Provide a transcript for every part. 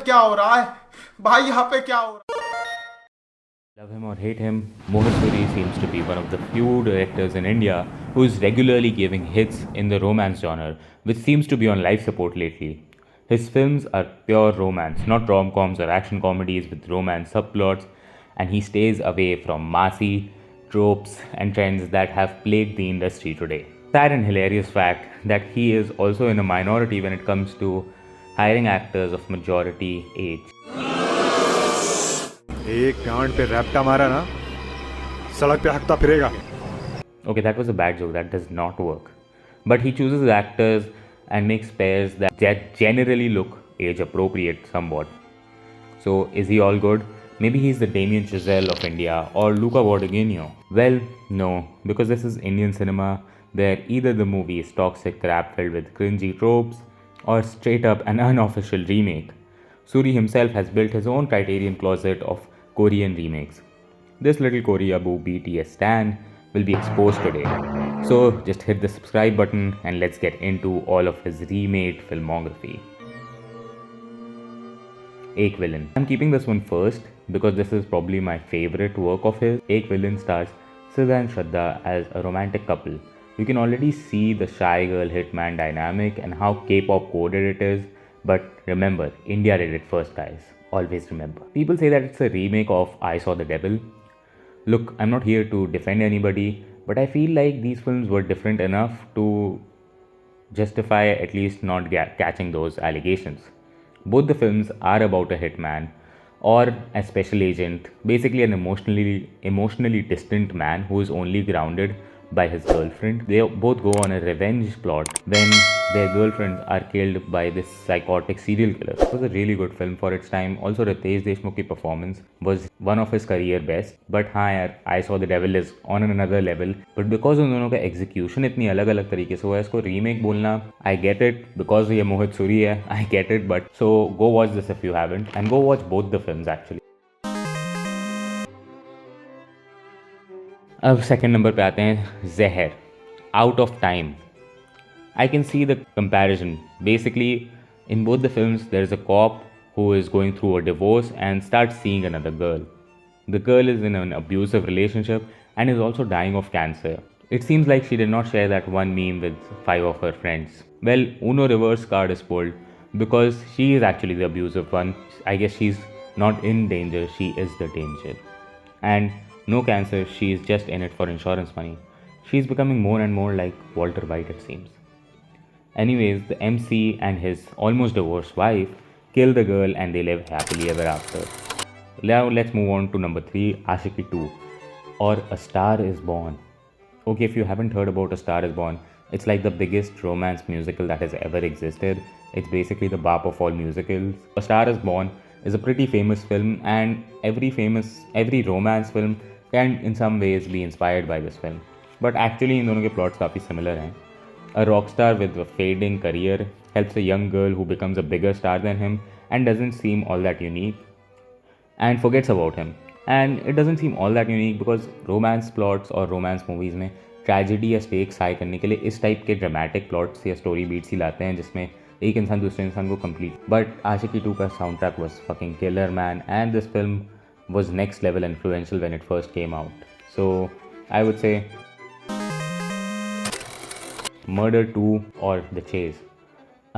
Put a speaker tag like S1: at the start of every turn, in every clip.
S1: क्या हो रहा है भाई, यहाँ पे क्या हो रहा है?
S2: Love him or hate him, Mohit Suri seems to be one of the few directors in India who is regularly giving hits in the romance genre, which seems to be on life support lately. His films are pure romance, not rom coms or action comedies with romance subplots, and he stays away from massy tropes and trends that have plagued the industry today. Sad and hilarious fact that he is also in a minority when it comes to hiring actors of majority age.
S3: एक गांड पे रैप्टा मारा ना, सड़क पे हकता फिरेगा.
S2: Okay, that was a bad joke. That does not work. But he chooses actors and makes pairs that generally look age appropriate somewhat. So, is he all good? Maybe he's the Damien Chazelle of India or Luca Guadagnino. Well, no, because this is Indian cinema where either the movie is toxic crap filled with cringy tropes or straight up an unofficial remake. Suri himself has built his own criterion closet of Korean remakes. This little Koreaboo BTS stan will be exposed today. So just hit the subscribe button and let's get into all of his remade filmography. Ek Villain. I'm keeping this one first because this is probably my favorite work of his. Ek Villain stars Siddha and Shraddha as a romantic couple. You can already see the shy girl hitman dynamic and how K-pop coded it is. But remember, India did it first, guys. Always remember. People say that it's a remake of I Saw the Devil. Look, I'm not here to defend anybody, but I feel like these films were different enough to justify at least not catching those allegations. Both the films are about a hitman or a special agent, basically an emotionally distant man who is only grounded by his girlfriend. They both go on a revenge plot when their girlfriends are killed by this psychotic serial killer. It was a really good film for its time. Also, Ritesh Deshmukh's performance was one of his career best. But हाँ यार, I Saw the Devil is on another level. But because उन दोनों का execution इतनी अलग अलग तरीके से हुआ है, इसको remake बोलना, I get it because ये मोहित सूरी है, I get it. But so go watch this if you haven't, and go watch both the films actually. अब सेकेंड नंबर पे आते हैं Zeher, out of time. I can see the comparison. Basically in both the films there is a cop who is going through a divorce and starts seeing another girl. The girl is in an abusive relationship and is also dying of cancer. It seems like she did not share that one meme with 5 of her friends. Well, Uno reverse card is pulled because she is actually the abusive one. I guess she's not in danger, she is the danger. And no cancer, she is just in it for insurance money. She's becoming more and more like Walter White, it seems. Anyways, the MC and his almost divorced wife kill the girl and they live happily ever after. Now let's move on to number 3, Aashiqui 2, or A Star Is Born. Okay, if you haven't heard about A Star Is Born, it's like the biggest romance musical that has ever existed. It's basically the bap of all musicals. A Star Is Born is a pretty famous film, and every romance film can in some ways be inspired by this film. But actually इन दोनों के plots काफ़ी similar हैं. A rock star with a fading career helps a young girl who becomes a bigger star than him and doesn't seem all that unique and forgets about him. And it doesn't seem all that unique because romance plots और romance movies में tragedy या stakes high करने के लिए इस type के dramatic plots या story beats ही लाते हैं जिसमें एक इंसान दूसरे इंसान को complete. But Aashiqui 2 का soundtrack was fucking killer, man, and this film was next level influential when it first came out. So I would say Murder 2 or The Chase.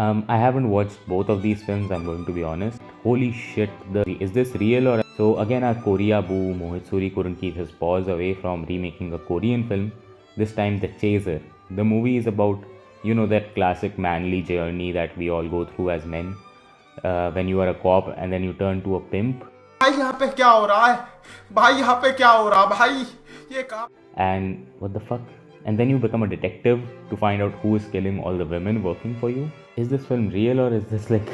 S2: I haven't watched both of these films, I'm going to be honest. Holy shit, is this real or... So again, our Koreaboo Mohit Suri couldn't keep his paws away from remaking a Korean film, this time The Chaser. The movie is about, you know, that classic manly journey that we all go through as men. When you are a cop and then you turn to a pimp.
S1: भाई यहाँ पे क्या हो रहा है भाई, यहाँ पे क्या हो रहा है भाई, ये काम.
S2: And what the fuck? And then you become a detective to find out who is killing all the women working for you. Is this film real or is this like,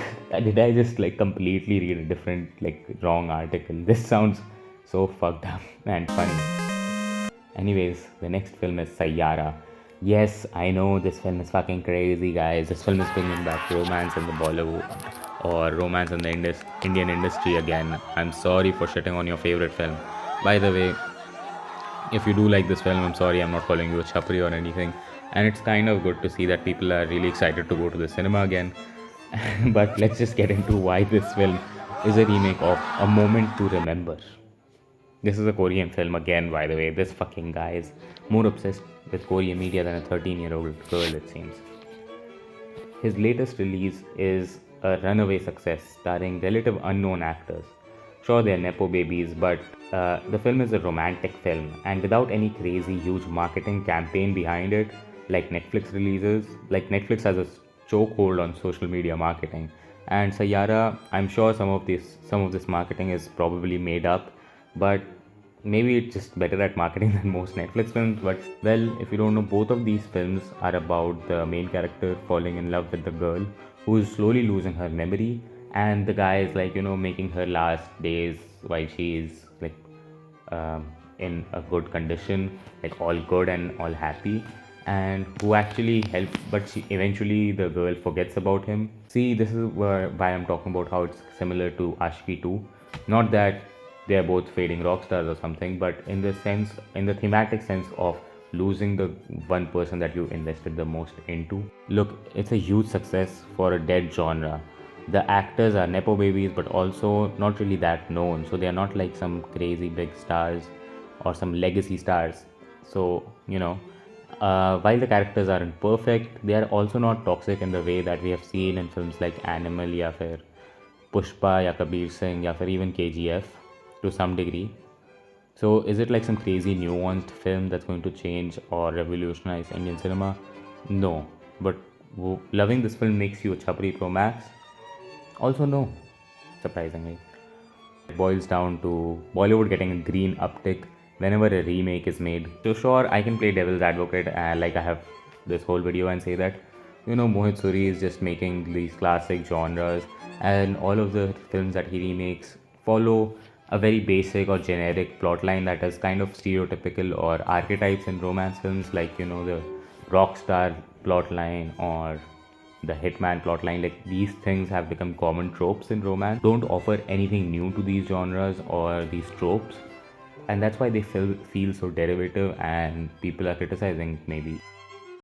S2: did I just like completely read a different like wrong article? This sounds so fucked up and funny. Anyways, the next film is Saiyaara. Yes, I know this film is fucking crazy, guys. This film is bringing back romance in the Bollywood or romance in the Indian industry again. I'm sorry for shitting on your favorite film. By the way, if you do like this film, I'm sorry, I'm not calling you a chapri or anything. And it's kind of good to see that people are really excited to go to the cinema again. But let's just get into why this film is a remake of A Moment to Remember. This is a Korean film again, by the way. This fucking guy is more obsessed with Korean media than a 13-year-old girl, it seems. His latest release is a runaway success starring relative unknown actors. Sure, they're Nepo babies, but the film is a romantic film and without any crazy huge marketing campaign behind it, like Netflix releases. Like Netflix has a chokehold on social media marketing. And Saiyaara, I'm sure some of this marketing is probably made up, but maybe it's just better at marketing than most Netflix films. But well, if you don't know, both of these films are about the main character falling in love with the girl who is slowly losing her memory, and the guy is like, making her last days while she is like in a good condition, like all good and all happy, and who actually helps, but eventually the girl forgets about him. See, this is why I'm talking about how it's similar to Aashiqui 2. Not that they are both fading rock stars or something, but in the thematic sense of losing the one person that you invested the most into. Look, it's a huge success for a dead genre. The actors are Nepo babies, but also not really that known, so they are not like some crazy big stars or some legacy stars. So, while the characters aren't perfect, they are also not toxic in the way that we have seen in films like Animal, या फिर Pushpa, या Kabir Singh, या फिर even KGF to some degree. So, is it like some crazy nuanced film that's going to change or revolutionize Indian cinema? No. But loving this film makes you a Chapri Pro Max? Also, no, surprisingly. It boils down to Bollywood getting a green uptick whenever a remake is made. So, sure, I can play devil's advocate like I have this whole video and say that, Mohit Suri is just making these classic genres, and all of the films that he remakes follow a very basic or generic plotline that is kind of stereotypical or archetypes in romance films, like, the rock star plotline or the hitman plotline. Like, these things have become common tropes in romance, don't offer anything new to these genres or these tropes, and that's why they feel so derivative and people are criticizing maybe.